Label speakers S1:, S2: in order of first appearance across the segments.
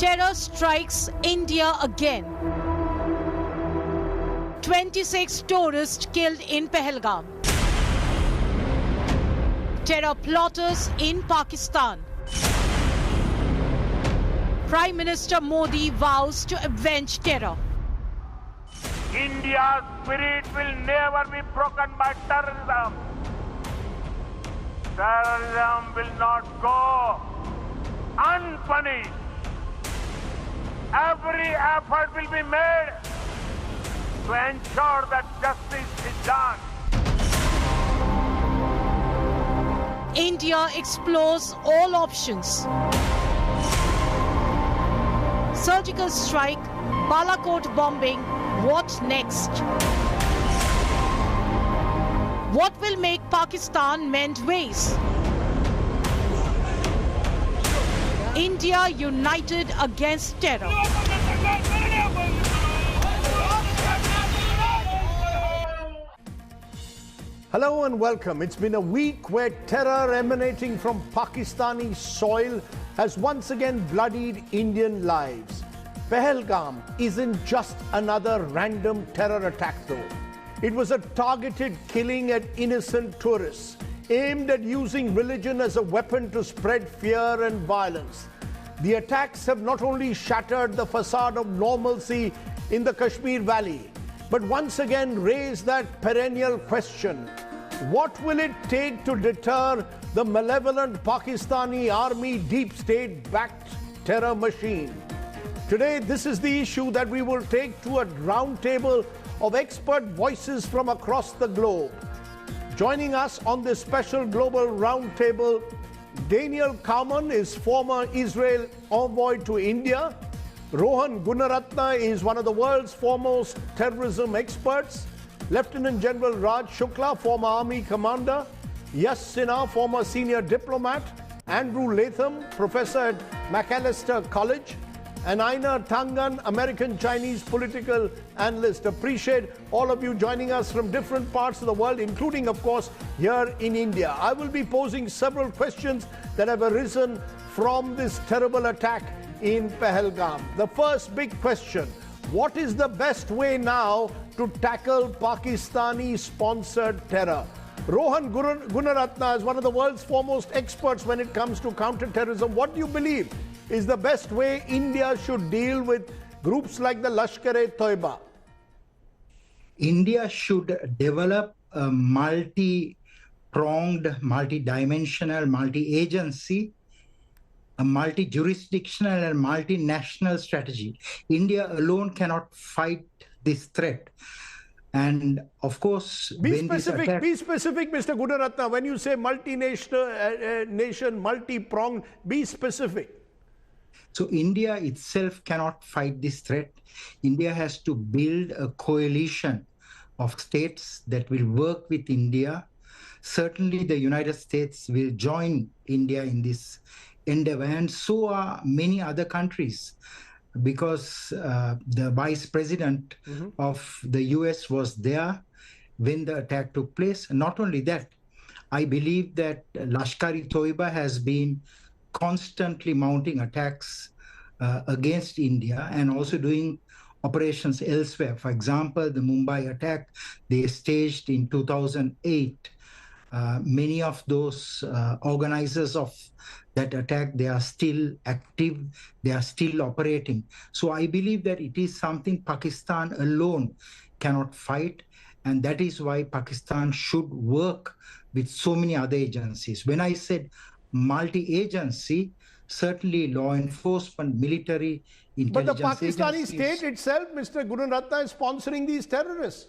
S1: Terror strikes India again. 26 tourists killed in Pahalgam. Terror plotters in Pakistan. Prime Minister Modi vows to avenge terror.
S2: India's spirit will never be broken by terrorism. Terrorism will not go unpunished. Every effort will be made to ensure that justice is done.
S1: India explores all options. Surgical strike, Baluchistan bombing, what next? What will make Pakistan mend ways? India united against terror.
S3: Hello and welcome. It's been a week where terror emanating from Pakistani soil has once again bloodied Indian lives. Pahalgam isn't just another random terror attack though. It was a targeted killing at innocent tourists, aimed at using religion as a weapon to spread fear and violence. The attacks have not only shattered the facade of normalcy in the Kashmir Valley, but once again raised that perennial question: what will it take to deter the malevolent Pakistani army deep state-backed terror machine? Today, this is the issue that we will take to a roundtable of expert voices from across the globe. Joining us on this special global roundtable, Daniel Kauman is former Israel envoy to India. Rohan Gunaratna is one of the world's foremost terrorism experts. Lieutenant General Raj Shukla, former Army commander. Yash Sinha, former senior diplomat. Andrew Latham, professor at Macalester College. And Aina Tangan, American-Chinese political analyst. Appreciate all of you joining us from different parts of the world, including, of course, here in India. I will be posing several questions that have arisen from this terrible attack in Pahalgam. The first big question: what is the best way now to tackle Pakistani-sponsored terror? Rohan Gunaratna is one of the world's foremost experts when it comes to counter-terrorism. What do you believe is the best way India should deal with groups like the lashkar-e-taiba?
S4: India should develop a multi-pronged, multi-dimensional, multi-agency, a multi-jurisdictional and multinational strategy. India alone cannot fight this threat. And of course,
S3: be specific, Mr. Gunaratna. When you say multinational, nation, multi-pronged, be specific.
S4: So India itself cannot fight this threat. India has to build a coalition of states that will work with India. Certainly the United States will join India in this endeavor, and so are many other countries, because the vice president of the US was there when the attack took place. Not only that, I believe that lashkar-e-taiba has been constantly mounting attacks against India and also doing operations elsewhere. For example, the Mumbai attack they staged in 2008. Many of those organizers of that attack, they are still active, they are still operating. So I believe that it is something Pakistan alone cannot fight, and that is why Pakistan should work with so many other agencies. When I said multi-agency, certainly law enforcement, military, intelligence.
S3: But the Pakistani
S4: agencies,
S3: state itself, Mr. Gunaratna, is sponsoring these terrorists.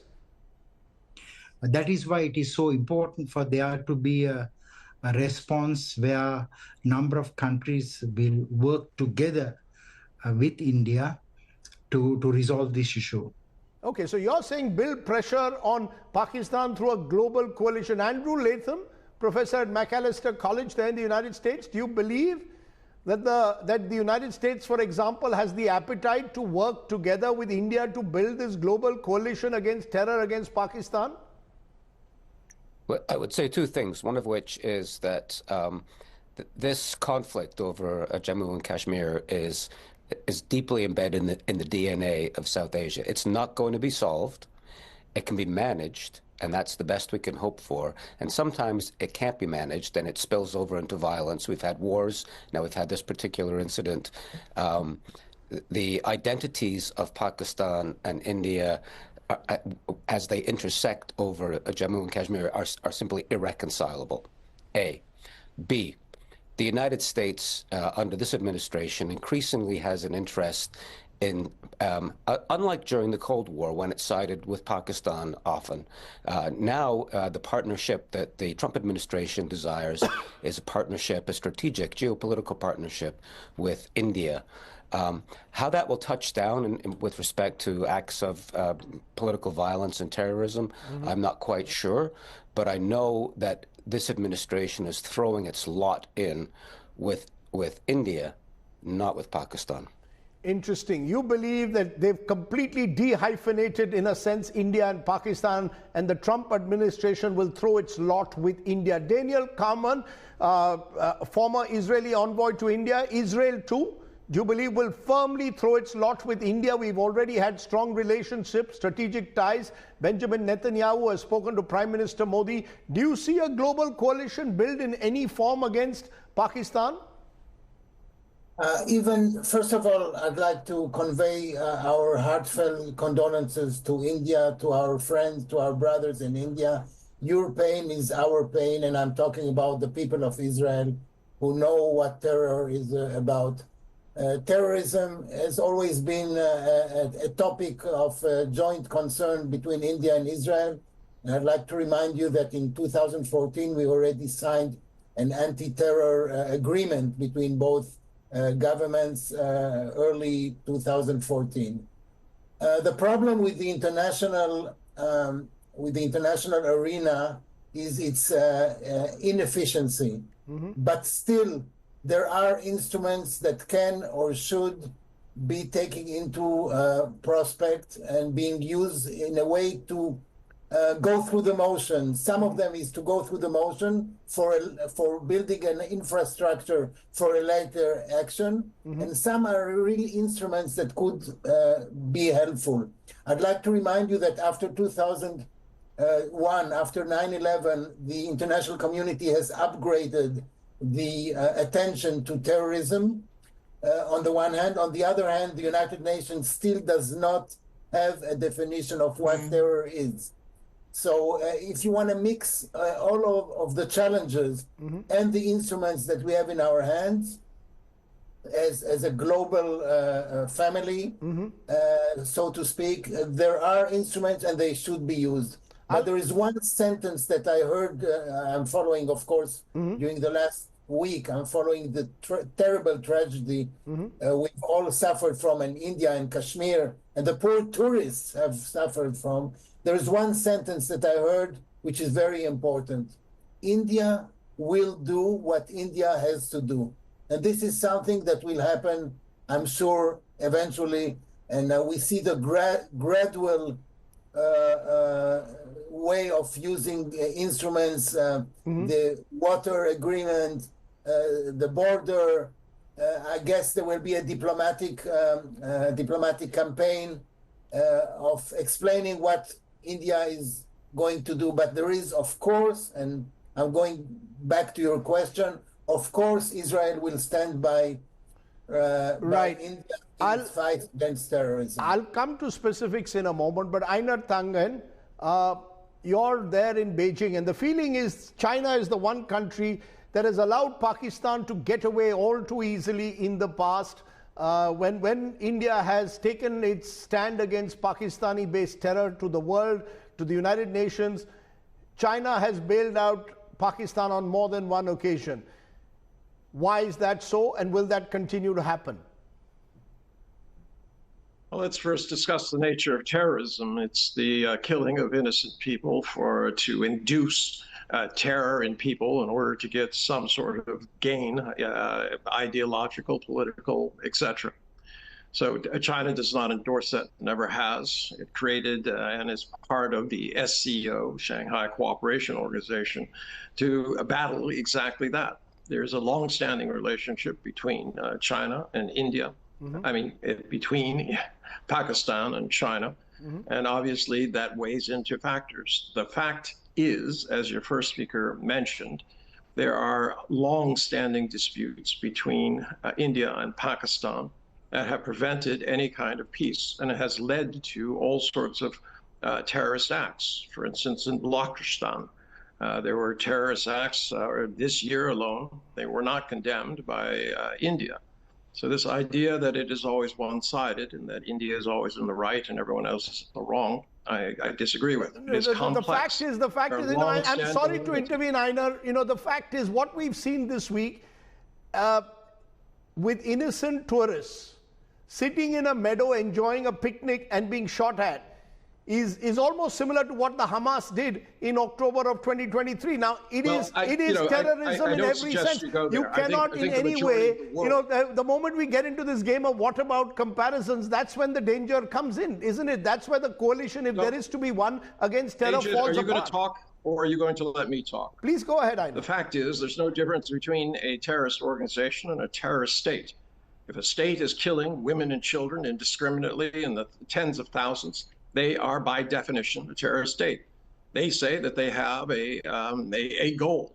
S4: That is why it is so important for there to be a response where a number of countries will work together with India to resolve this issue.
S3: Okay, so you're saying build pressure on Pakistan through a global coalition. Andrew Latham, professor at Macalester College there in the United States, do you believe that the United States, for example, has the appetite to work together with India to build this global coalition against terror against Pakistan?
S5: Well, I would say two things, one of which is that this conflict over Jammu and Kashmir is is deeply embedded in the DNA of South Asia. It's not going to be solved. It can be managed, and that's the best we can hope for. And sometimes it can't be managed, and it spills over into violence. We've had wars. Now we've had this particular incident. The identities of Pakistan and India, as they intersect over Jammu and Kashmir, are simply irreconcilable. A. B. The United States, under this administration, increasingly has an interest in, unlike during the Cold War when it sided with Pakistan often, now the partnership that the Trump administration desires is a partnership, a strategic geopolitical partnership with India. How that will touch down with respect to acts of political violence and terrorism, I'm not quite sure, but I know that this administration is throwing its lot in with India, not with Pakistan.
S3: Interesting. You believe that they've completely dehyphenated, in a sense, India and Pakistan, and the Trump administration will throw its lot with India. Daniel Carman, former Israeli envoy to India, Israel too, do you believe will firmly throw its lot with India? We've already had strong relationships, strategic ties. Benjamin Netanyahu has spoken to Prime Minister Modi. Do you see a global coalition built in any form against Pakistan?
S6: First of all, I'd like to convey our heartfelt condolences to India, to our friends, to our brothers in India. Your pain is our pain, and I'm talking about the people of Israel who know what terror is about. Terrorism has always been a topic of joint concern between India and Israel. And I'd like to remind you that in 2014, we already signed an anti-terror agreement between both governments early 2014. The problem with the international arena is its inefficiency. But still, there are instruments that can or should be taken into prospect and being used in a way to go through the motion. Some of them is to go through the motion for building an infrastructure for a later action, and some are really instruments that could be helpful. I'd like to remind you that after 2001, after 9/11, the international community has upgraded the attention to terrorism on the one hand. On the other hand, the United Nations still does not have a definition of what terror is. So if you want to mix all of the challenges and the instruments that we have in our hands as a global family, so to speak, there are instruments and they should be used. But there is one sentence that I heard, I'm following, of course, during the last week, I'm following the terrible tragedy we've all suffered from in India and Kashmir, and the poor tourists have suffered from. There is one sentence that I heard, which is very important. India will do what India has to do. And this is something that will happen, I'm sure, eventually. And we see the gradual way of using instruments, the water agreement, the border. I guess there will be a diplomatic campaign of explaining what India is going to do. But there is, of course, and I'm going back to your question, of course, Israel will stand by India in its fight against terrorism.
S3: I'll come to specifics in a moment, but Einar Tangen, you're there in Beijing, and the feeling is China is the one country that has allowed Pakistan to get away all too easily in the past. When India has taken its stand against Pakistani-based terror to the world, to the United Nations, China has bailed out Pakistan on more than one occasion. Why is that so, and will that continue to happen?
S7: Well, let's first discuss the nature of terrorism. It's the killing of innocent people to induce terror in people in order to get some sort of gain, ideological, political, etc. So China does not endorse that, never has. It created and is part of the SCO, Shanghai Cooperation Organization, to battle exactly that. There's a long-standing relationship between China and India. I mean, between Pakistan and China. And obviously that weighs into factors. The fact is, as your first speaker mentioned, there are long-standing disputes between India and Pakistan that have prevented any kind of peace, and it has led to all sorts of terrorist acts. For instance, in Baluchistan, there were terrorist acts this year alone. They were not condemned by India. So this idea that it is always one-sided and that India is always in the right and everyone else is in the wrong, I disagree with. It is complex.
S3: The fact is, I'm sorry to intervene, Einar. The fact is, what we've seen this week with innocent tourists sitting in a meadow enjoying a picnic and being shot at is almost similar to what the Hamas did in October of 2023. Now, it is terrorism in every sense. You cannot in any way, the moment we get into this game of what about comparisons, that's when the danger comes in, isn't it? That's where the coalition, if there is to be one against terror, falls apart.
S7: Are you going to talk or are you going to let me talk?
S3: Please go ahead, Einar.
S7: The fact is, there's no difference between a terrorist organization and a terrorist state. If a state is killing women and children indiscriminately in the tens of thousands, they are, by definition, a terrorist state. They say that they have a goal,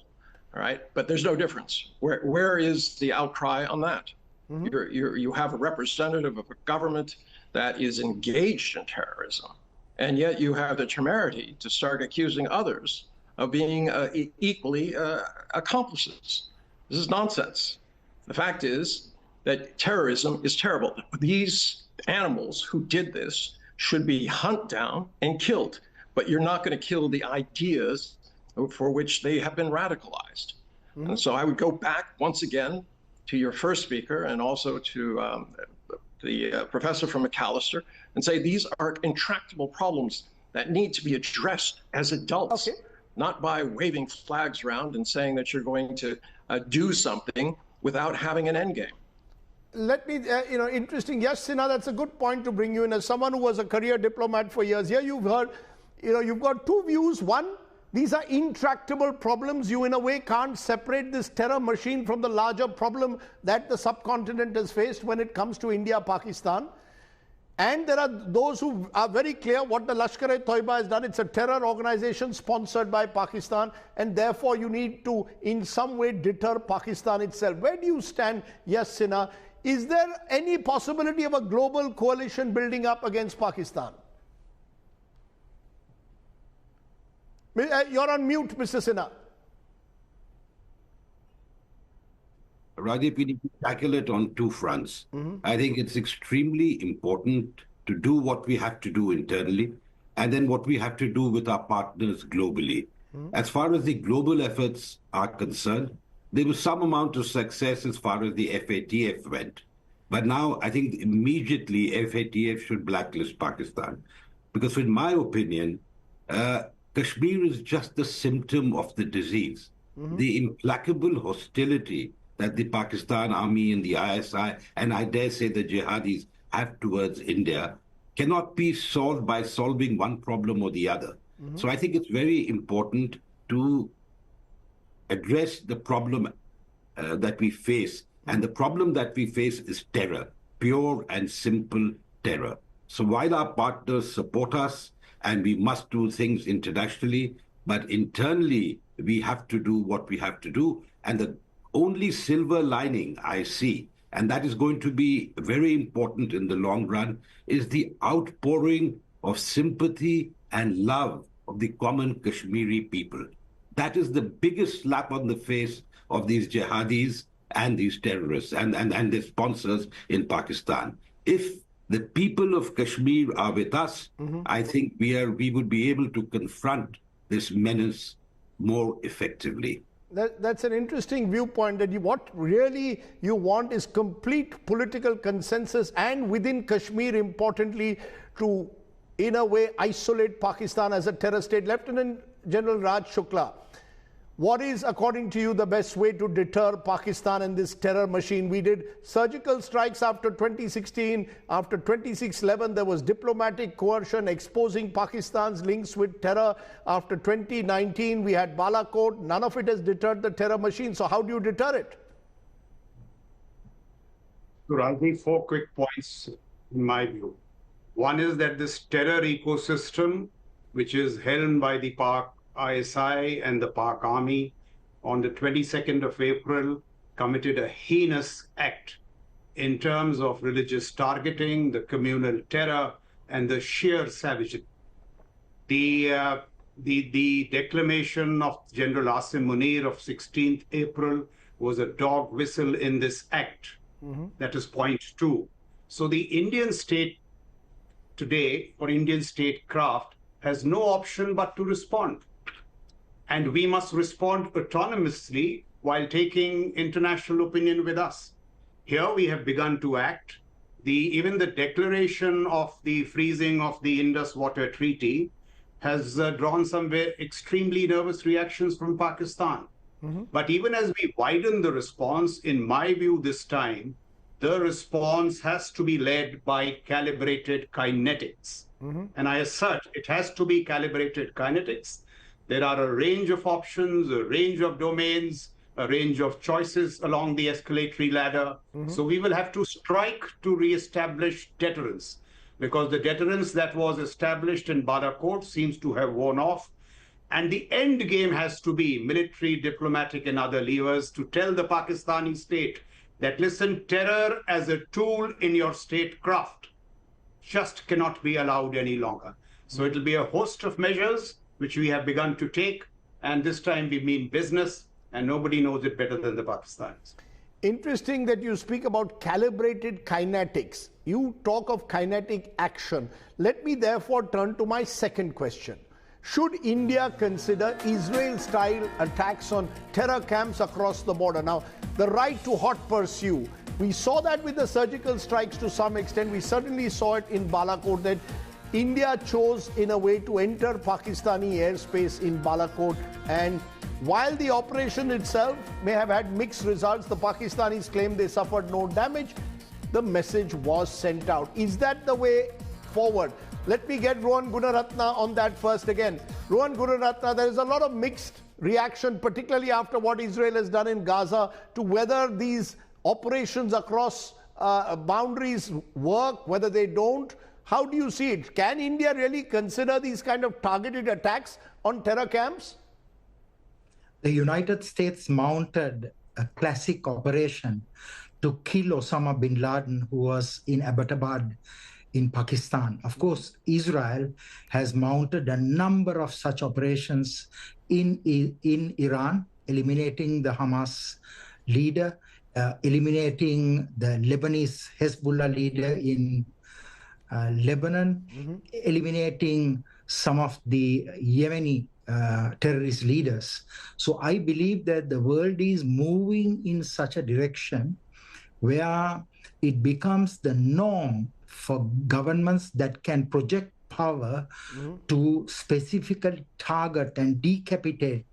S7: all right? But there's no difference. Where is the outcry on that? You have a representative of a government that is engaged in terrorism, and yet you have the temerity to start accusing others of being equally accomplices. This is nonsense. The fact is that terrorism is terrible. These animals who did this should be hunted down and killed, but you're not going to kill the ideas for which they have been radicalized. And so I would go back once again to your first speaker and also to the professor from McAllister and say these are intractable problems that need to be addressed as adults, not by waving flags around and saying that you're going to do something without having an endgame.
S3: Let me, interesting. Yes, Sinha, that's a good point to bring you in. As someone who was a career diplomat for years, here you've heard, you've got two views. One, these are intractable problems. You, in a way, can't separate this terror machine from the larger problem that the subcontinent has faced when it comes to India, Pakistan. And there are those who are very clear what the lashkar-e-taiba has done. It's a terror organization sponsored by Pakistan, and therefore you need to, in some way, deter Pakistan itself. Where do you stand? Yes, Sinha. Is there any possibility of a global coalition building up against Pakistan? You're on mute, Mr. Sinha.
S8: Rajeev, we need to tackle it on two fronts. I think it's extremely important to do what we have to do internally and then what we have to do with our partners globally. As far as the global efforts are concerned, there was some amount of success as far as the FATF went. But now I think immediately FATF should blacklist Pakistan. Because in my opinion, Kashmir is just a symptom of the disease. The implacable hostility that the Pakistan army and the ISI, and I dare say the jihadis, have towards India cannot be solved by solving one problem or the other. So I think it's very important to address the problem that we face. And the problem that we face is terror, pure and simple terror. So while our partners support us, and we must do things internationally, but internally we have to do what we have to do. And the only silver lining I see, and that is going to be very important in the long run, is the outpouring of sympathy and love of the common Kashmiri people. That is the biggest slap on the face of these jihadis and these terrorists and their sponsors in Pakistan. If the people of Kashmir are with us, I think we would be able to confront this menace more effectively.
S3: That's an interesting viewpoint, that what really you want is complete political consensus, and within Kashmir, importantly, to, in a way, isolate Pakistan as a terror state. Lieutenant General Raj Shukla, what is, according to you, the best way to deter Pakistan and this terror machine? We did surgical strikes after 2016. After 26/11, there was diplomatic coercion exposing Pakistan's links with terror. After 2019, we had Balakot. None of it has deterred the terror machine. So how do you deter it?
S9: So, Rajni, 4 quick points in my view. One is that this terror ecosystem, which is helmed by the Pak ISI and the Pak Army, on the 22nd of April, committed a heinous act in terms of religious targeting, the communal terror, and the sheer savagery. The declamation of General Asim Munir of 16th April was a dog whistle in this act. That is point 2. So the Indian state today, or Indian statecraft, has no option but to respond. And we must respond autonomously while taking international opinion with us. Here we have begun to act. Even the declaration of the freezing of the Indus Water Treaty has drawn some extremely nervous reactions from Pakistan. But even as we widen the response, in my view this time, the response has to be led by calibrated kinetics. And I assert it has to be calibrated kinetics. There are a range of options, a range of domains, a range of choices along the escalatory ladder. So we will have to strike to reestablish deterrence, because the deterrence that was established in Balakot seems to have worn off. And the end game has to be military, diplomatic, and other levers to tell the Pakistani state that, listen, terror as a tool in your statecraft just cannot be allowed any longer. So it'll be a host of measures which we have begun to take, and this time we mean business, and nobody knows it better than the Pakistanis.
S3: Interesting that you speak about calibrated kinetics. You talk of kinetic action. Let me therefore turn to my second question. Should India consider Israel-style attacks on terror camps across the border? Now, the right to hot pursue. We saw that with the surgical strikes to some extent. We certainly saw it in Balakot, that India chose in a way to enter Pakistani airspace in Balakot, and while the operation itself may have had mixed results, the Pakistanis claim they suffered no damage, the message was sent out. Is that the way forward? Let me get Rohan Gunaratna on that first again. Rohan Gunaratna, there is a lot of mixed reaction, particularly after what Israel has done in Gaza, to whether these operations across boundaries work, whether they don't. How do you see it? Can India really consider these kind of targeted attacks on terror camps?
S4: The United States mounted a classic operation to kill Osama bin Laden, who was in Abbottabad in Pakistan. Of course, Israel has mounted a number of such operations in Iran, eliminating the Hamas leader, eliminating the Lebanese Hezbollah leader in Lebanon, eliminating some of the Yemeni terrorist leaders. So I believe that the world is moving in such a direction where it becomes the norm for governments that can project power to specifically target and decapitate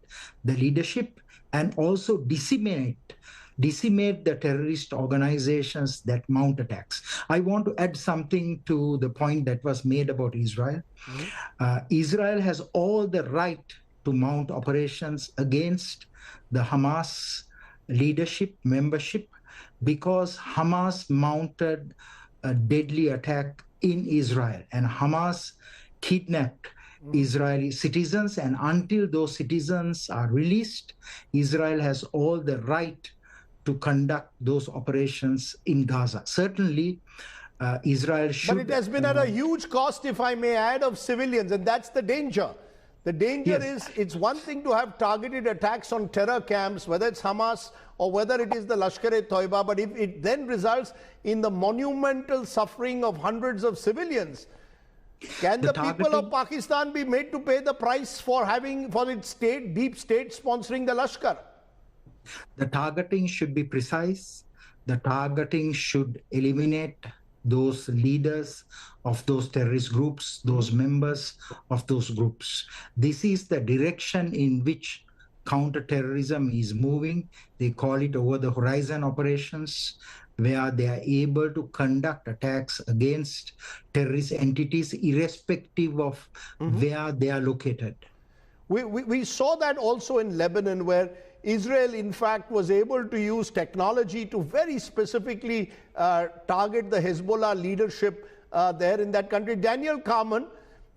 S4: the leadership, and also decimate the terrorist organizations that mount attacks. I want to add something to the point that was made about Israel. Israel has all the right to mount operations against the Hamas leadership, membership, because Hamas mounted a deadly attack in Israel, and Hamas kidnapped Israeli citizens, and until those citizens are released, Israel has all the right to conduct those operations in Gaza. Certainly, Israel should...
S3: But it has been at a huge cost, if I may add, of civilians, and that's the danger. The danger is, it's one thing to have targeted attacks on terror camps, whether it's Hamas or whether it is the lashkar-e-taiba, but if it then results in the monumental suffering of hundreds of civilians, can the people of Pakistan be made to pay the price for its state, deep state sponsoring the Lashkar?
S4: The targeting should be precise. The targeting should eliminate those leaders of those terrorist groups, those members of those groups. This is the direction in which counterterrorism is moving. They call it over-the-horizon operations, where they are able to conduct attacks against terrorist entities irrespective of where they are located.
S3: We saw that also in Lebanon, where Israel, in fact, was able to use technology to very specifically target the Hezbollah leadership there in that country. Daniel Carman,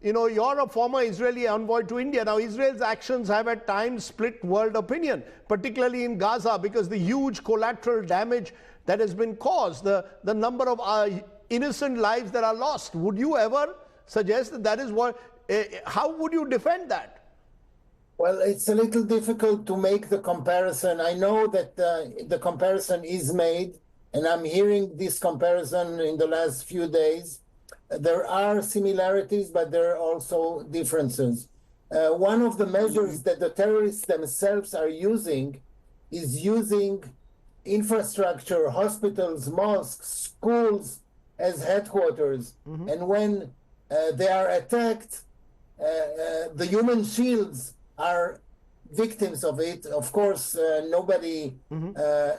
S3: you know, you're a former Israeli envoy to India. Now, Israel's actions have at times split world opinion, particularly in Gaza, because the huge collateral damage that has been caused, the number of innocent lives that are lost. Would you ever suggest that that is what, how would you defend that?
S6: Well, it's a little difficult to make the comparison. I know that the comparison is made, and I'm hearing this comparison in the last few days. There are similarities, but there are also differences. One of the measures that the terrorists themselves are using is using infrastructure, hospitals, mosques, schools as headquarters. And when they are attacked, the human shields are victims of it. Of course, nobody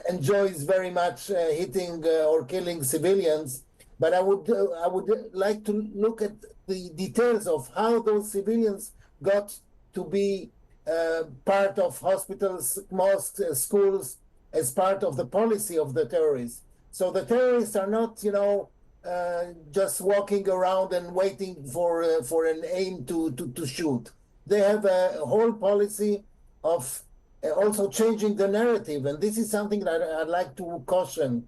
S6: enjoys very much hitting or killing civilians. But I would like to look at the details of how those civilians got to be part of hospitals, mosques, schools, as part of the policy of the terrorists. So the terrorists are not, you know, just walking around and waiting for an aim to shoot. They have a whole policy of also changing the narrative, and this is something that I'd like to caution.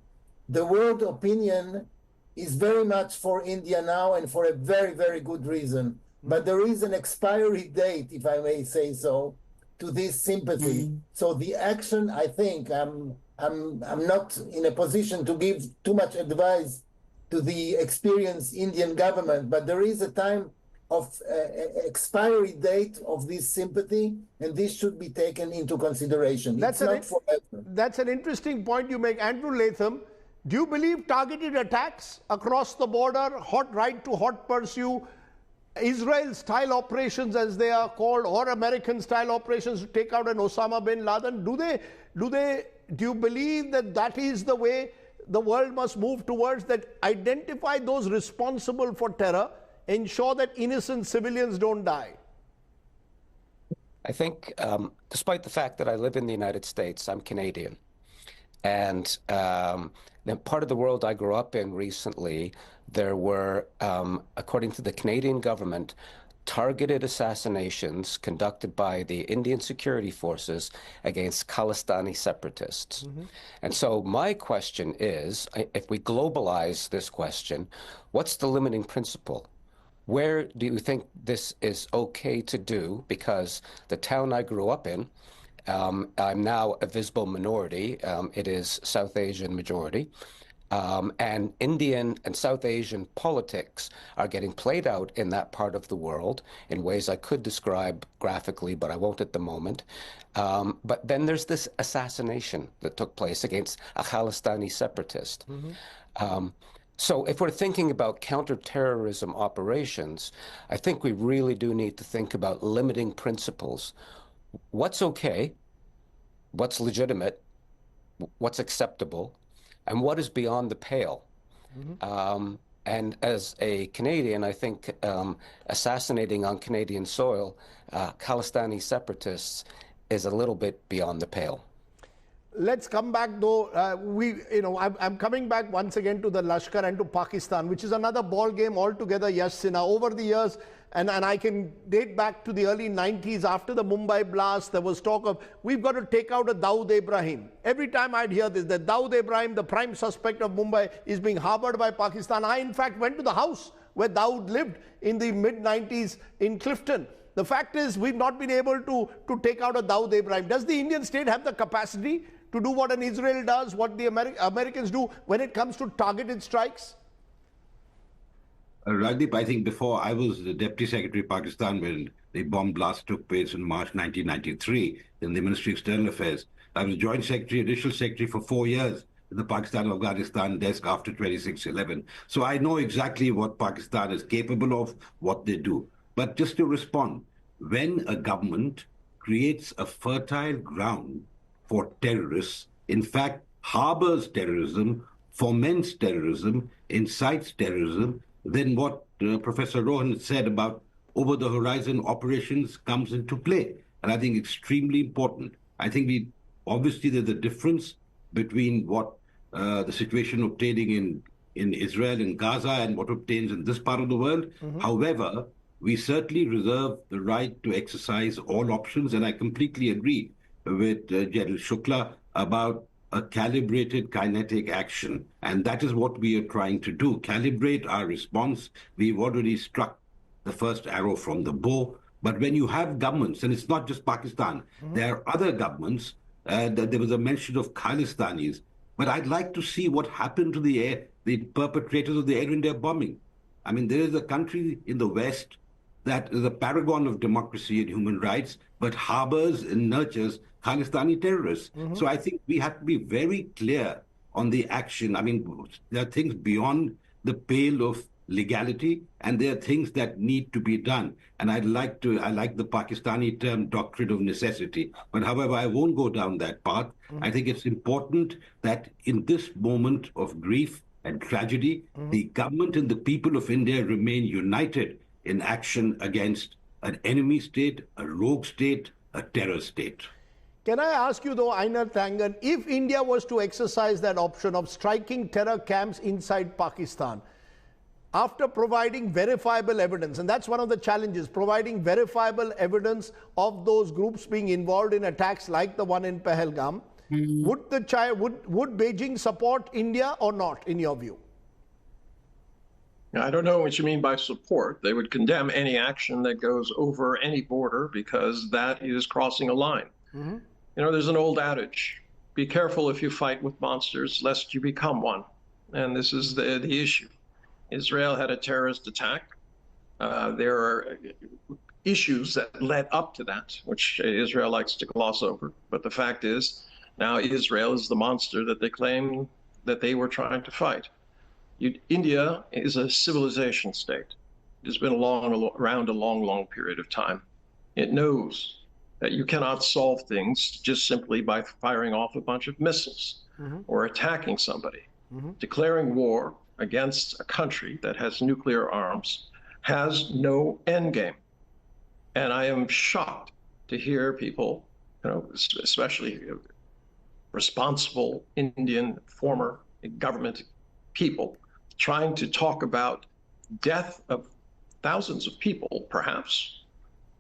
S6: The world opinion is very much for India now, and for a very, very good reason. But there is an expiry date, if I may say so, to this sympathy. So the action, I think, I'm not in a position to give too much advice to the experienced Indian government, but there is a time of expiry date of this sympathy, and this should be taken into consideration. That's
S3: an interesting point you make. Andrew Latham, do you believe targeted attacks across the border, hot right to hot pursuit, Israel-style operations as they are called, or American-style operations to take out an Osama bin Laden, do you believe that that is the way the world must move towards, that identify those responsible for terror, ensure that innocent civilians don't die?
S5: I think, despite the fact that I live in the United States, I'm Canadian. And then part of the world I grew up in recently, there were, according to the Canadian government, targeted assassinations conducted by the Indian security forces against Khalistani separatists. And so my question is, if we globalize this question, what's the limiting principle? Where do you think this is okay to do? Because the town I grew up in, I'm now a visible minority. It is South Asian majority. And Indian and South Asian politics are getting played out in that part of the world in ways I could describe graphically, but I won't at the moment. But then there's this assassination that took place against a Khalistani separatist. So if we're thinking about counterterrorism operations, I think we really do need to think about limiting principles. What's okay, what's legitimate, what's acceptable, and what is beyond the pale. And as a Canadian, I think assassinating on Canadian soil Khalistani separatists is a little bit beyond the pale.
S3: Let's come back, though. I'm coming back once again to the Lashkar and to Pakistan, which is another ball game altogether. Yash Sinha, over the years, and I can date back to the early 90s after the Mumbai blast, there was talk of, we've got to take out a Dawood Ibrahim. Every time I'd hear this, that Dawood Ibrahim, the prime suspect of Mumbai, is being harbored by Pakistan. I, in fact, went to the house where Dawood lived in the mid-90s in Clifton. The fact is, we've not been able to take out a Dawood Ibrahim. Does the Indian state have the capacity to do what an Israel does, what the Americans do when it comes to targeted strikes?
S8: Rajdeep, I think before I was the Deputy Secretary of Pakistan when the bomb blast took place in March 1993 in the Ministry of External Affairs. I was Joint Secretary, Additional Secretary for 4 years in the Pakistan-Afghanistan desk after 26/11. So I know exactly what Pakistan is capable of, what they do. But just to respond, when a government creates a fertile ground for terrorists, in fact, harbors terrorism, foments terrorism, incites terrorism, then what Professor Rohan said about over-the-horizon operations comes into play. And I think extremely important. I think we Obviously, there's a difference between what the situation obtaining in Israel and Gaza and what obtains in this part of the world. However, we certainly reserve the right to exercise all options, and I completely agree with General Shukla about a calibrated kinetic action. And that is what we are trying to do, calibrate our response. We've already struck the first arrow from the bow. But when you have governments, and it's not just Pakistan, there are other governments, there was a mention of Khalistanis, but I'd like to see what happened to the perpetrators of the Air India bombing. I mean, there is a country in the West that is a paragon of democracy and human rights, but harbors and nurtures Khalistani terrorists. So I think we have to be very clear on the action. I mean, there are things beyond the pale of legality, and there are things that need to be done. And I like the Pakistani term doctrine of necessity. But however, I won't go down that path. I think it's important that in this moment of grief and tragedy, the government and the people of India remain united in action against an enemy state, a rogue state, a terror state.
S3: Can I ask you though, Einar Tangan, if India was to exercise that option of striking terror camps inside Pakistan, after providing verifiable evidence, and that's one of the challenges, providing verifiable evidence of those groups being involved in attacks like the one in Pahalgam, would Beijing support India or not, in your view?
S7: I don't know what you mean by support. They would condemn any action that goes over any border because that is crossing a line. You know, there's an old adage, be careful if you fight with monsters, lest you become one. And this is the issue. Israel had a terrorist attack. There are issues that led up to that, which Israel likes to gloss over. But the fact is, now Israel is the monster that they claim that they were trying to fight. India is a civilization state. It has been around a long, long period of time. It knows that you cannot solve things just simply by firing off a bunch of missiles or attacking somebody. Declaring war against a country that has nuclear arms has no endgame. And I am shocked to hear people, you know, especially responsible Indian former government people, trying to talk about death of thousands of people, perhaps,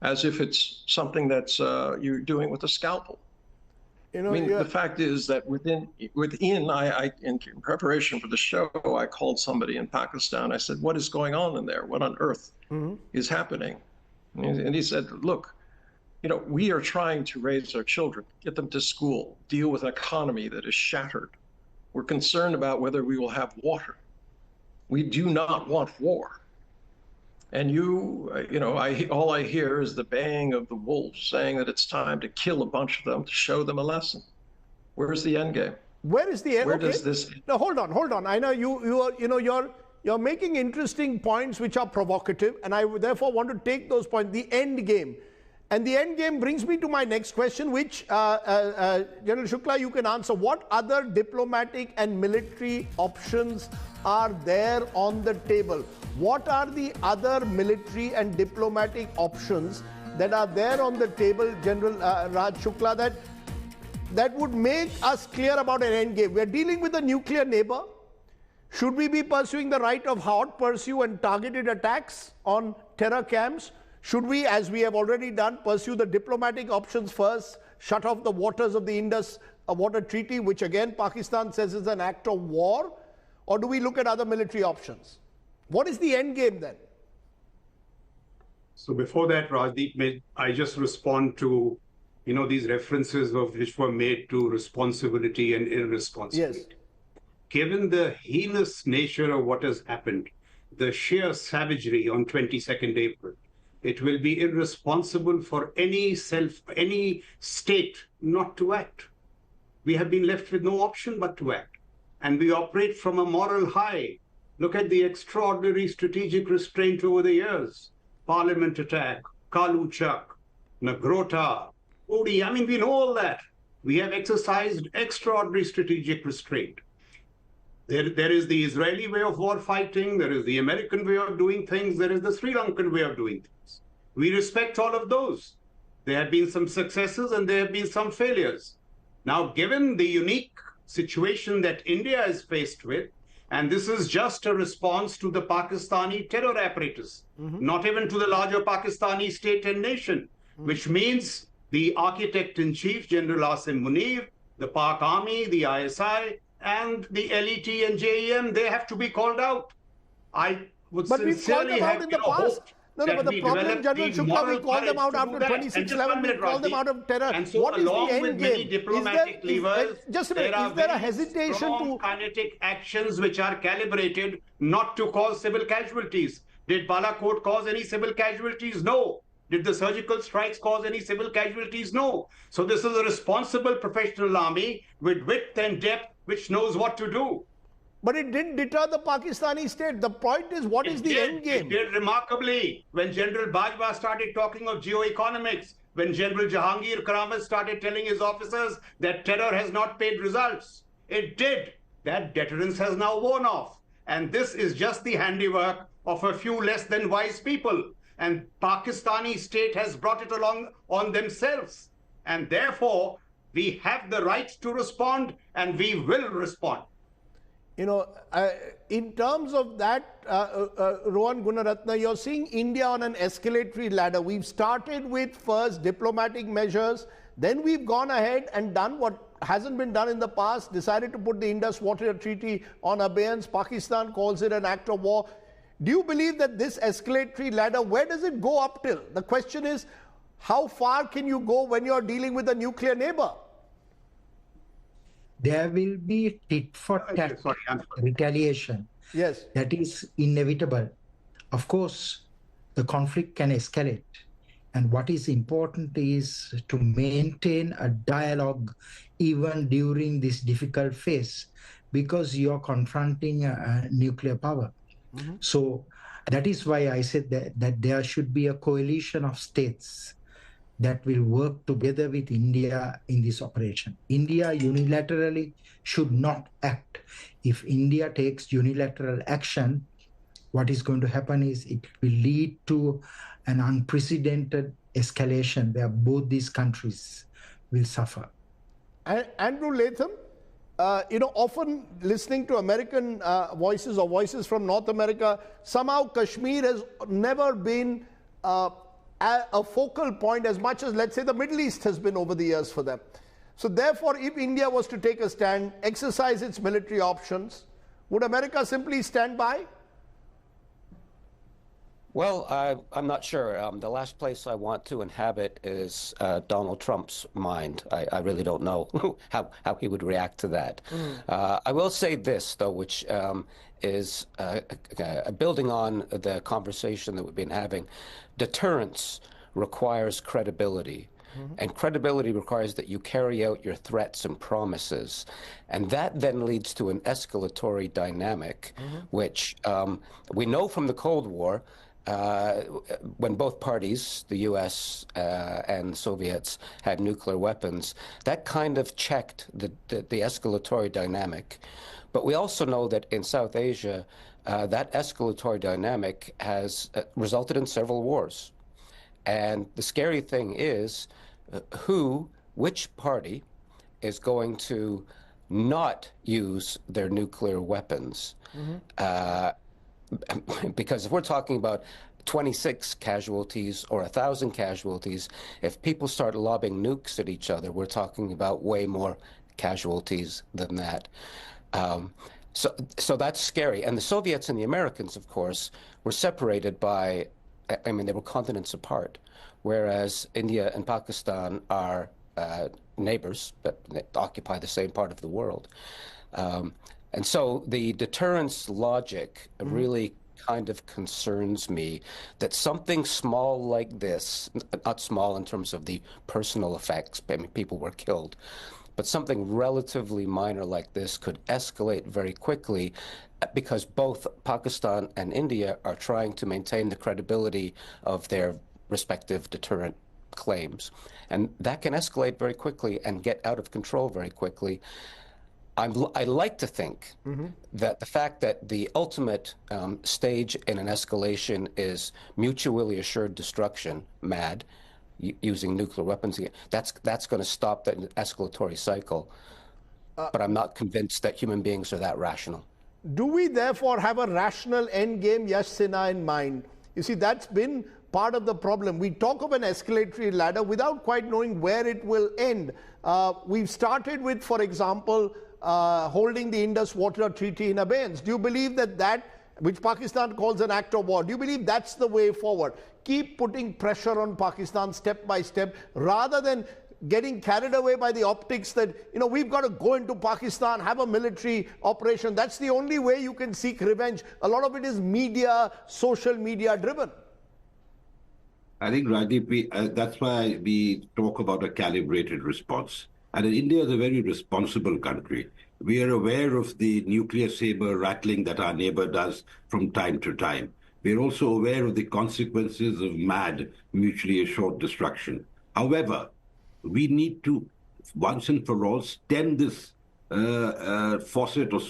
S7: as if it's something that's you're doing with a scalpel. You know, I mean, the fact is that in preparation for the show, I called somebody in Pakistan. I said, what is going on in there? What on earth is happening? And he said, look, you know, we are trying to raise our children, get them to school, deal with an economy that is shattered. We're concerned about whether we will have water. We do not want war. And you know, all I hear is the baying of the wolves saying that it's time to kill a bunch of them to show them a lesson. Where's the end game?
S3: Where is the end?
S7: Where does this?
S3: No, hold on. I know you're making interesting points which are provocative, and I therefore want to take those points. The end game, and the end game brings me to my next question, which General Shukla, you can answer. What other diplomatic and military options are there on the table? What are the other military and diplomatic options that are there on the table, General Raj Shukla, that would make us clear about an end game? We're dealing with a nuclear neighbor. Should we be pursuing the right of hot pursuit and targeted attacks on terror camps? Should we, as we have already done, pursue the diplomatic options first, shut off the waters of the Indus Water Treaty, which again Pakistan says is an act of war? Or do we look at other military options? What is the end game then?
S9: So before that, Rajdeep, may I just respond to, you know, these references which were made to responsibility and irresponsibility.
S3: Yes.
S9: Given the heinous nature of what has happened, the sheer savagery on 22nd April, it will be irresponsible for any state not to act. We have been left with no option but to act. And we operate from a moral high. Look at the extraordinary strategic restraint over the years. Parliament attack, Kaluchak, Nagrota, Odi. I mean, we know all that. We have exercised extraordinary strategic restraint. There is the Israeli way of war fighting. There is the American way of doing things. There is the Sri Lankan way of doing things. We respect all of those. There have been some successes and there have been some failures. Now, given the unique situation that India is faced with, and this is just a response to the Pakistani terror apparatus, not even to the larger Pakistani state and nation, which means the architect-in-chief, General Asim Munir, the Pak Army, the ISI, and the LET and JEM, they have to be called out. I would sincerely have hoped
S3: No, but the problem, General Shukla, we called them out after 2011, we called them out of terror.
S9: And so
S3: what is the
S9: along with
S3: end
S9: many
S3: game?
S9: diplomatic levers,
S3: there are a hesitation
S9: strong kinetic actions which are calibrated not to cause civil casualties. Did Balakot cause any civil casualties? No. Did the surgical strikes cause any civil casualties? No. So this is a responsible professional army with width and depth which knows what to do.
S3: But it didn't deter the Pakistani state. The point is, what is the end game?
S9: It did remarkably. When General Bajwa started talking of geoeconomics, when General Jahangir Karamat started telling his officers that terror has not paid results, it did. That deterrence has now worn off. And this is just the handiwork of a few less than wise people. And Pakistani state has brought it along on themselves. And therefore, we have the right to respond, and we will respond.
S3: You know, in terms of that, Rohan Gunaratna, you're seeing India on an escalatory ladder. We've started with first diplomatic measures, then we've gone ahead and done what hasn't been done in the past, decided to put the Indus Water Treaty on abeyance. Pakistan calls it an act of war. Do you believe that this escalatory ladder, where does it go up till? The question is, how far can you go when you're dealing with a nuclear neighbor?
S4: There will be tit for tat retaliation.
S3: Yes.
S4: That is inevitable. Of course, the conflict can escalate. And what is important is to maintain a dialogue even during this difficult phase, because you're confronting a nuclear power. So that is why I said that there should be a coalition of states that will work together with India in this operation. India unilaterally should not act. If India takes unilateral action, what is going to happen is it will lead to an unprecedented escalation where both these countries will suffer.
S3: Andrew Latham, you know, often listening to American voices or voices from North America, somehow Kashmir has never been a focal point as much as, let's say, the Middle East has been over the years for them. So therefore, if India was to take a stand, exercise its military options, would America simply stand by?
S5: Well, I'm not sure. The last place I want to inhabit is Donald Trump's mind. I really don't know how he would react to that. I will say this, though, which is building on the conversation that we've been having. Deterrence requires credibility. And credibility requires that you carry out your threats and promises. And that then leads to an escalatory dynamic, which we know from the Cold War, when both parties, the US and the Soviets, had nuclear weapons, that kind of checked the escalatory dynamic. But we also know that in South Asia, that escalatory dynamic has resulted in several wars. And the scary thing is which party is going to not use their nuclear weapons. Because if we're talking about 26 casualties or 1,000 casualties, if people start lobbing nukes at each other, we're talking about way more casualties than that. So that's scary. And the Soviets and the Americans, of course, were separated by, I mean, they were continents apart, whereas India and Pakistan are neighbors, but they occupy the same part of the world. And so the deterrence logic really kind of concerns me, that something small like this, not small in terms of the personal effects, I mean, people were killed, but something relatively minor like this could escalate very quickly, because both Pakistan and India are trying to maintain the credibility of their respective deterrent claims. And that can escalate very quickly and get out of control very quickly. I like to think that the fact that the ultimate stage in an escalation is mutually assured destruction, MAD, using nuclear weapons again. That's going to stop the escalatory cycle. But I'm not convinced that human beings are that rational.
S3: Do we therefore have a rational end game, Yash Sinha, in mind? You see, that's been part of the problem. We talk of an escalatory ladder without quite knowing where it will end. We've started with, for example, holding the Indus Water Treaty in abeyance. Do you believe that which Pakistan calls an act of war, do you believe that's the way forward? Keep putting pressure on Pakistan step by step, rather than getting carried away by the optics that, we've got to go into Pakistan, have a military operation. That's the only way you can seek revenge. A lot of it is media, social media driven.
S8: I think, Rajdeep, that's why we talk about a calibrated response. And India is a very responsible country. We are aware of the nuclear saber rattling that our neighbor does from time to time. We are also aware of the consequences of mad, mutually assured destruction. However, we need to, once and for all, stem this faucet, or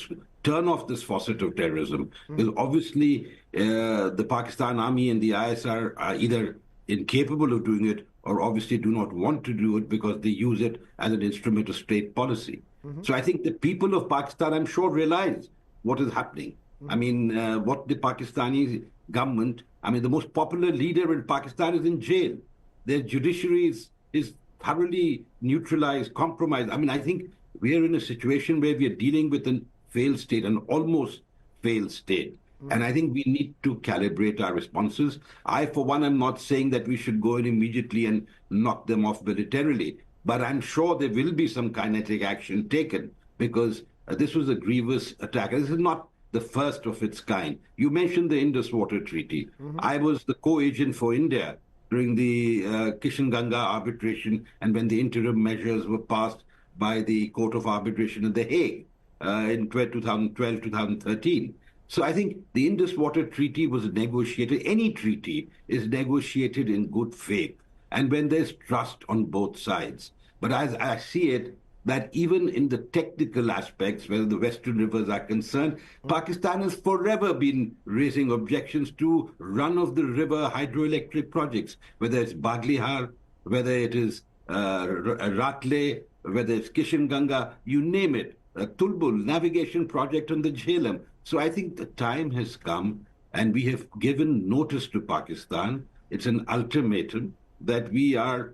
S8: turn off this faucet of terrorism. Because obviously, the Pakistan Army and the ISR are either incapable of doing it, or obviously do not want to do it because they use it as an instrument of state policy. So I think the people of Pakistan, I'm sure, realize what is happening. I mean, what the Pakistani government, the most popular leader in Pakistan is in jail. Their judiciary is thoroughly neutralized, compromised. I think we are in a situation where we are dealing with a failed state, an almost failed state. And I think we need to calibrate our responses. I, for one, am not saying that we should go in immediately and knock them off militarily, but I'm sure there will be some kinetic action taken, because this was a grievous attack. This is not the first of its kind. You mentioned the Indus Water Treaty. I was the co-agent for India during the Kishanganga arbitration, and when the interim measures were passed by the Court of Arbitration in The Hague in 2012, 2013. So I think the Indus Water Treaty was negotiated. Any treaty is negotiated in good faith, and when there's trust on both sides. But as I see it, that even in the technical aspects, where the Western rivers are concerned, Pakistan has forever been raising objections to run-of-the-river hydroelectric projects, whether it's Baglihar, whether it is Ratle, whether it's Kishanganga, you name it, Tulbul navigation project on the Jhelum. So I think the time has come, and we have given notice to Pakistan. It's an ultimatum that we are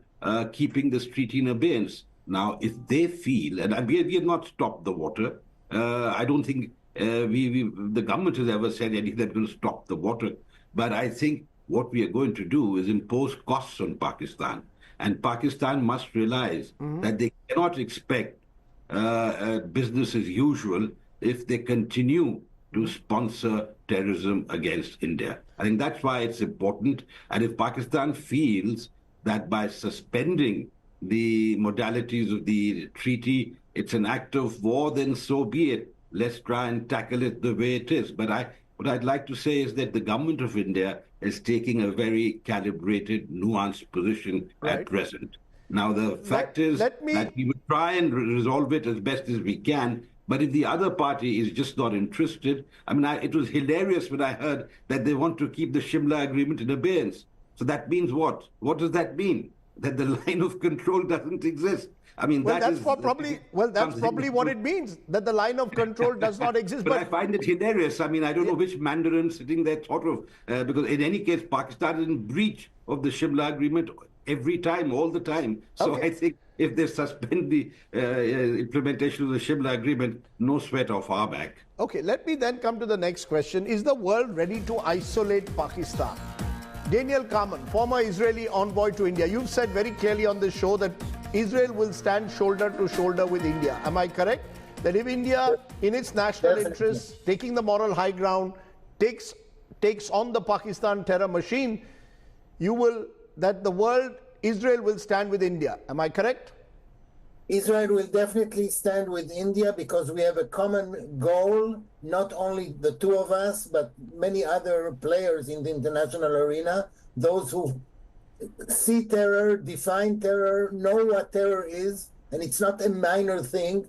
S8: keeping this treaty in abeyance. Now, if they feel, and we have not stopped the water, I don't think the government has ever said anything that's going to stop the water. But I think what we are going to do is impose costs on Pakistan. And Pakistan must realize that they cannot expect business as usual if they continue to sponsor terrorism against India. I think that's why it's important. And if Pakistan feels that by suspending the modalities of the treaty, it's an act of war, then so be it. Let's try and tackle it the way it is. But what I'd like to say is that the government of India is taking a very calibrated, nuanced position at present. Now, the fact is that we would try and resolve it as best as we can. But if the other party is just not interested, it was hilarious when I heard that they want to keep the Shimla agreement in abeyance. So that means what? What does that mean? That the line of control doesn't exist.
S3: That's probably what it means, that the line of control does not exist.
S8: But I find it hilarious. I don't know which Mandarin sitting there thought of, because in any case, Pakistan is in breach of the Shimla agreement every time, all the time. So I think if they suspend the implementation of the Shimla agreement, no sweat off our back.
S3: Okay, let me then come to the next question. Is the world ready to isolate Pakistan? Daniel Kamen, former Israeli envoy to India, you've said very clearly on this show that Israel will stand shoulder to shoulder with India. Am I correct? That if India, in its national interests, taking the moral high ground, takes on the Pakistan terror machine, Israel will stand with India. Am I correct?
S6: Israel will definitely stand with India because we have a common goal, not only the two of us, but many other players in the international arena, those who see terror, define terror, know what terror is, and it's not a minor thing.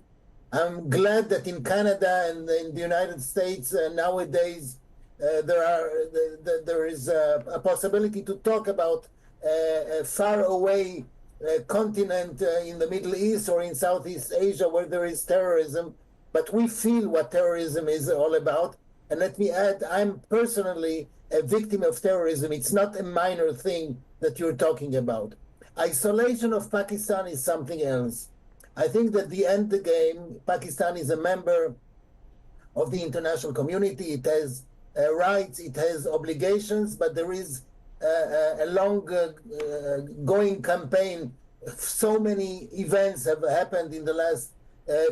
S6: I'm glad that in Canada and in the United States nowadays there is a possibility to talk about a far away continent in the Middle East or in Southeast Asia where there is terrorism, but we feel what terrorism is all about. And let me add, I'm personally a victim of terrorism. It's not a minor thing that you're talking about. Isolation of Pakistan is something else. I think that the end the game, Pakistan is a member of the international community. It has rights, it has obligations, but there is a long going campaign. So many events have happened in the last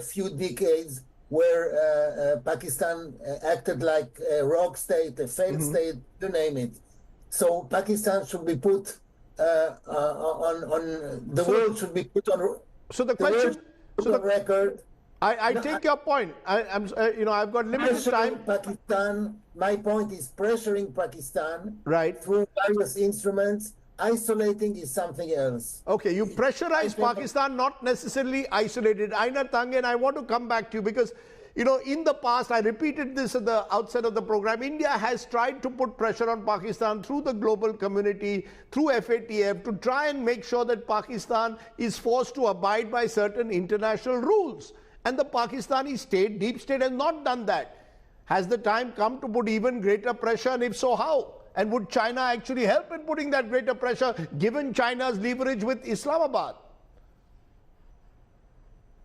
S6: few decades where Pakistan acted like a rogue state, a failed state, you name it. So Pakistan should be put on the world should be put on.
S3: So the question,
S6: record.
S3: I take your point. I'm I've got limited time.
S6: Pakistan. My point is pressuring Pakistan
S3: right
S6: through various instruments. Isolating is something else.
S3: Okay, you pressurize Pakistan, not necessarily isolated. Aina Tangen, I want to come back to you because, in the past, I repeated this at the outset of the program, India has tried to put pressure on Pakistan through the global community, through FATF, to try and make sure that Pakistan is forced to abide by certain international rules. And the Pakistani state, deep state, has not done that. Has the time come to put even greater pressure, and if so, how? And would China actually help in putting that greater pressure, given China's leverage with Islamabad?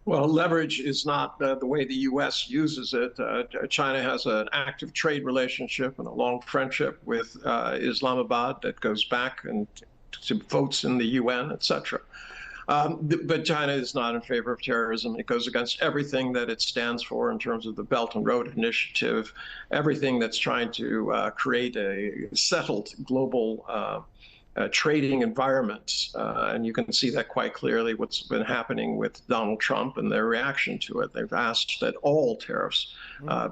S7: Well, leverage is not the way the U.S. uses it. China has an active trade relationship and a long friendship with Islamabad that goes back and to votes in the UN, etc. But China is not in favor of terrorism. It goes against everything that it stands for in terms of the Belt and Road Initiative, everything that's trying to create a settled global trading environment. And you can see that quite clearly what's been happening with Donald Trump and their reaction to it. They've asked that all tariffs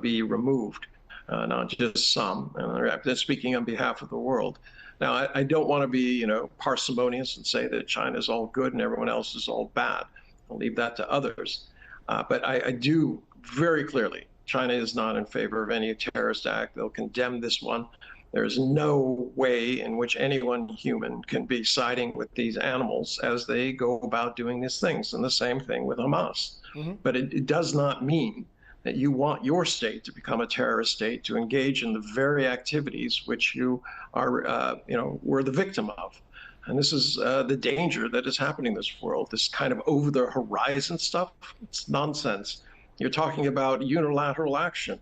S7: be removed, not just some. And they're speaking on behalf of the world. Now, I don't want to be, parsimonious and say that China's all good and everyone else is all bad. I'll leave that to others. But I do very clearly, China is not in favor of any terrorist act. They'll condemn this one. There's no way in which anyone human can be siding with these animals as they go about doing these things. And the same thing with Hamas. But it does not mean that you want your state to become a terrorist state, to engage in the very activities which you are, were the victim of. And this is the danger that is happening in this world, this kind of over-the-horizon stuff. It's nonsense. You're talking about unilateral action.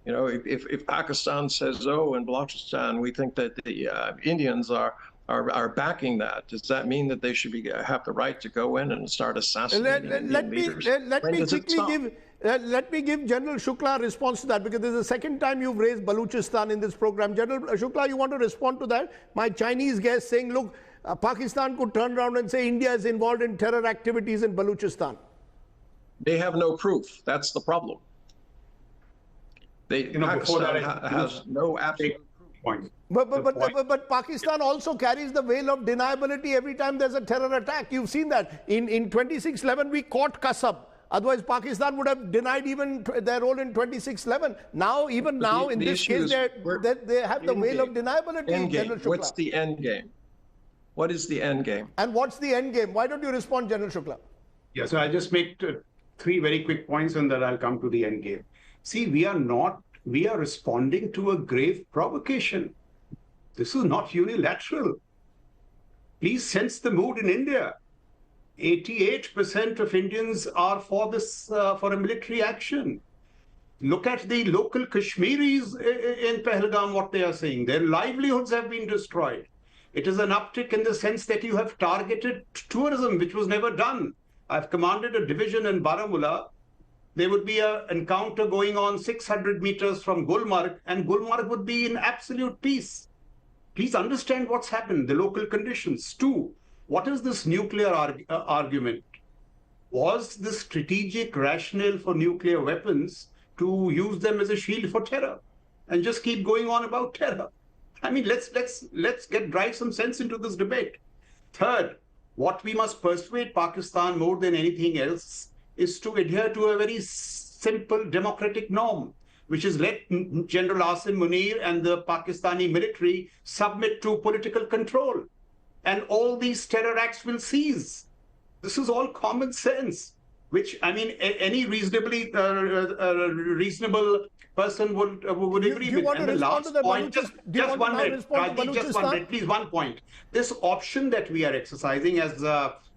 S7: If Pakistan says, oh, in Baluchistan, we think that the Indians are backing that, does that mean that they should have the right to go in and start assassinating Indian leaders?
S3: Let me give General Shukla a response to that, because this is the second time you've raised Baluchistan in this program. General Shukla, you want to respond to that? My Chinese guest saying, look, Pakistan could turn around and say India is involved in terror activities in Baluchistan.
S7: They have no proof. That's the problem. Pakistan has no absolute proof.
S3: But Pakistan also carries the veil of deniability every time there's a terror attack. You've seen that. In 2611, we caught Qasab. Otherwise, Pakistan would have denied even their role in 2611. Now, even now, in this case, they have the veil of deniability.
S7: What's the end game? What is the end game?
S3: And what's the end game? Why don't you respond, General Shukla?
S9: Yeah, so I'll just make three very quick points and then I'll come to the end game. See, we are responding to a grave provocation. This is not unilateral. Please sense the mood in India. 88% of Indians are for this, for a military action. Look at the local Kashmiris in Pahalgam, what they are saying. Their livelihoods have been destroyed. It is an uptick in the sense that you have targeted tourism, which was never done. I've commanded a division in Baramulla. There would be an encounter going on 600 meters from Gulmarg, and Gulmarg would be in absolute peace. Please understand what's happened, the local conditions. Two, what is this nuclear argument? Was the strategic rationale for nuclear weapons to use them as a shield for terror and just keep going on about terror? I mean, let's drive some sense into this debate. Third, what we must persuade Pakistan more than anything else is to adhere to a very simple democratic norm, which is let General Asim Munir and the Pakistani military submit to political control. and all these terror acts will cease. This is all common sense, which, I mean, any reasonably reasonable person would agree with. And the last point, just one minute, at least one point. This option that we are exercising, as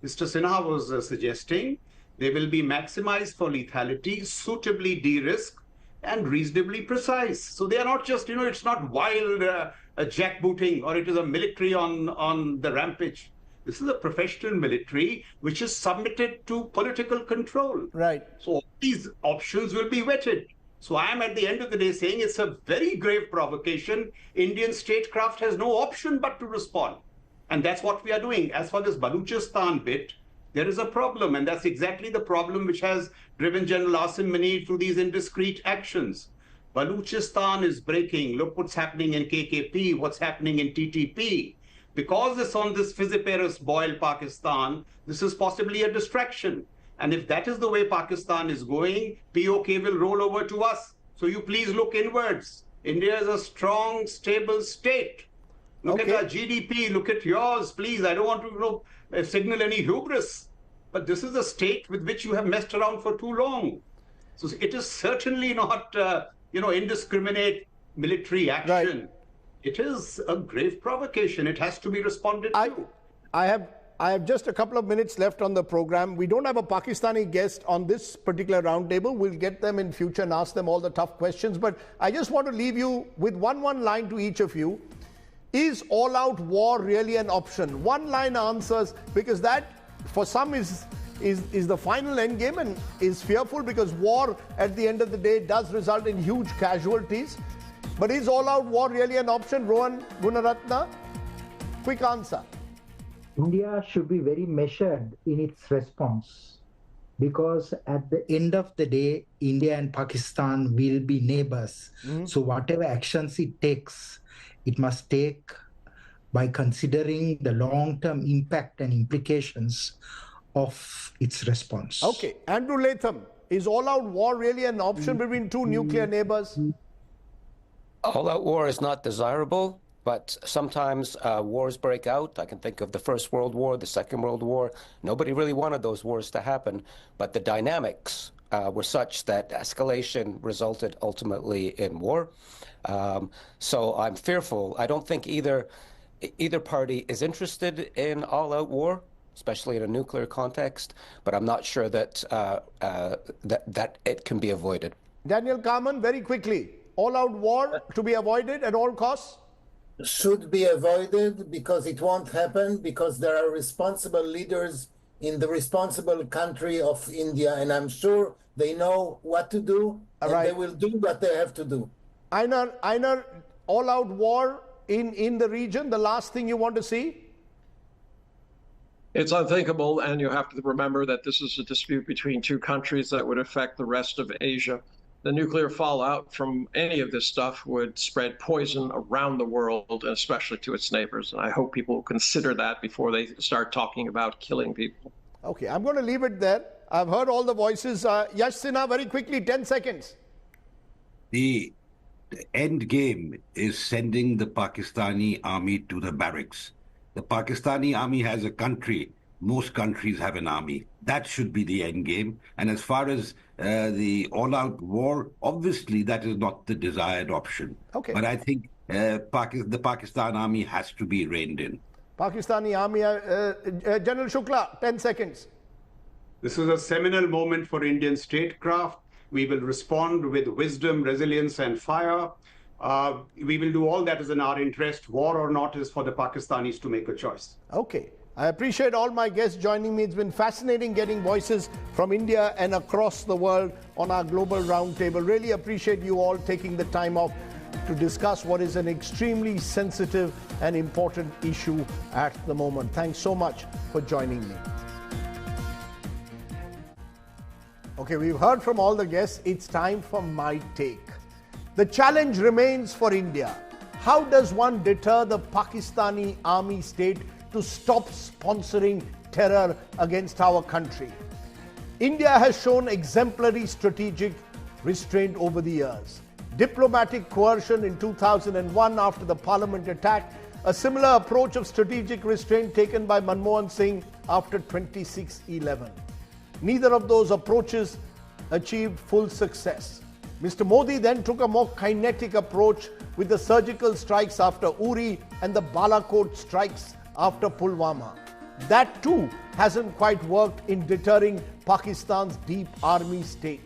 S9: Mr. Sinha was suggesting, they will be maximized for lethality, suitably de-risked, and reasonably precise. So they are not just, it's not wild jackbooting, or it is a military on the rampage. This is a professional military which is submitted to political control.
S3: Right.
S9: So these options will be vetted. So I am at the end of the day saying it's a very grave provocation. Indian statecraft has no option but to respond. And that's what we are doing. As for this Baluchistan bit, there is a problem, and that's exactly the problem which has driven General Asim Munir to these indiscreet actions. Baluchistan is breaking. Look what's happening in KKP, what's happening in TTP. Because it's on this fissiparous boil Pakistan, this is possibly a distraction. And if that is the way Pakistan is going, POK will roll over to us. So you please look inwards. India is a strong, stable state. Look at our GDP, look at yours, please. I don't want to signal any hubris. But this is a state with which you have messed around for too long. So it is certainly not, indiscriminate military action. Right. It is a grave provocation. It has to be responded to.
S3: I have just a couple of minutes left on the program. We don't have a Pakistani guest on this particular roundtable. We'll get them in future and ask them all the tough questions. But I just want to leave you with one line to each of you. Is all-out war really an option? One-line answers, because that, for some, is the final endgame and is fearful, because war, at the end of the day, does result in huge casualties. But is all-out war really an option? Rohan Gunaratna, quick answer.
S4: India should be very measured in its response, because at the end of the day, India and Pakistan will be neighbors. So whatever actions it takes, it must take by considering the long-term impact and implications of its response.
S3: Okay. Andrew Latham, is all-out war really an option between two nuclear neighbors?
S5: All-out war is not desirable, but sometimes wars break out. I can think of the First World War, the Second World War. Nobody really wanted those wars to happen, but the dynamics were such that escalation resulted ultimately in war. So I'm fearful. I don't think either party is interested in all-out war, especially in a nuclear context, but I'm not sure that that it can be avoided.
S3: Daniel Kamen, very quickly. All-out war to be avoided at all costs?
S6: Should be avoided, because it won't happen, because there are responsible leaders in the responsible country of India, and I'm sure they know what to do, and they will do what they have to do.
S3: Einar, all-out war in the region, the last thing you want to see?
S7: It's unthinkable, and you have to remember that this is a dispute between two countries that would affect the rest of Asia. The nuclear fallout from any of this stuff would spread poison around the world, and especially to its neighbors. And I hope people will consider that before they start talking about killing people.
S3: Okay, I'm going to leave it there. I've heard all the voices. Yash Sinha, very quickly, 10 seconds.
S8: The end game is sending the Pakistani army to the barracks. The Pakistani army has a country. Most countries have an army. That should be the end game. And as far as the all-out war, obviously that is not the desired option.
S3: Okay.
S8: But I think the Pakistan army has to be reined in.
S3: Pakistani army, General Shukla, 10 seconds.
S9: This is a seminal moment for Indian statecraft. We will respond with wisdom, resilience, and fire. We will do all that is in our interest. War or not is for the Pakistanis to make a choice.
S3: Okay. I appreciate all my guests joining me. It's been fascinating getting voices from India and across the world on our global roundtable. Really appreciate you all taking the time off to discuss what is an extremely sensitive and important issue at the moment. Thanks so much for joining me. Okay, we've heard from all the guests. It's time for my take. The challenge remains for India. How does one deter the Pakistani army state to stop sponsoring terror against our country? India has shown exemplary strategic restraint over the years. Diplomatic coercion in 2001 after the parliament attack a similar approach of strategic restraint taken by Manmohan Singh after 26/11. Neither of those approaches achieved full success. Mr. Modi then took a more kinetic approach with the surgical strikes after Uri and the Balakot strikes after Pulwama. That too hasn't quite worked in deterring Pakistan's deep army state.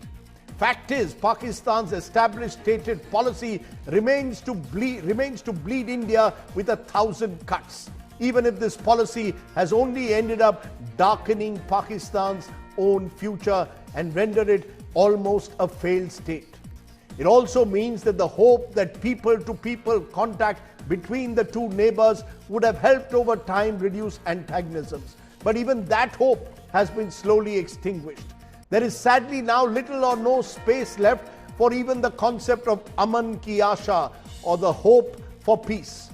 S3: Fact is, Pakistan's established stated policy remains to bleed India with 1,000 cuts, even if this policy has only ended up darkening Pakistan's own future and rendered it almost a failed state. It also means that the hope that people-to-people contact between the two neighbors would have helped over time reduce antagonisms. But even that hope has been slowly extinguished. There is sadly now little or no space left for even the concept of Aman ki Asha, or the hope for peace.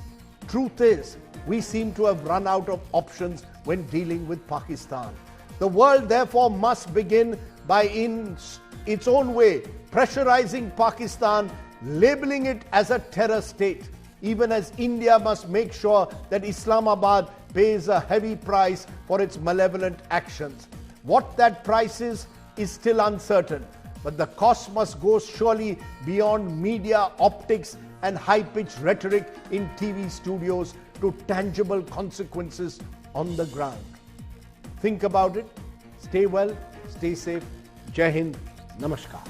S3: Truth is, we seem to have run out of options when dealing with Pakistan. The world therefore must begin by, in its own way, pressurizing Pakistan, labeling it as a terror state, even as India must make sure that Islamabad pays a heavy price for its malevolent actions. What that price is still uncertain, but the cost must go surely beyond media optics and high-pitched rhetoric in TV studios to tangible consequences on the ground. Think about it. Stay well, stay safe. Jai Hind. Namaskar.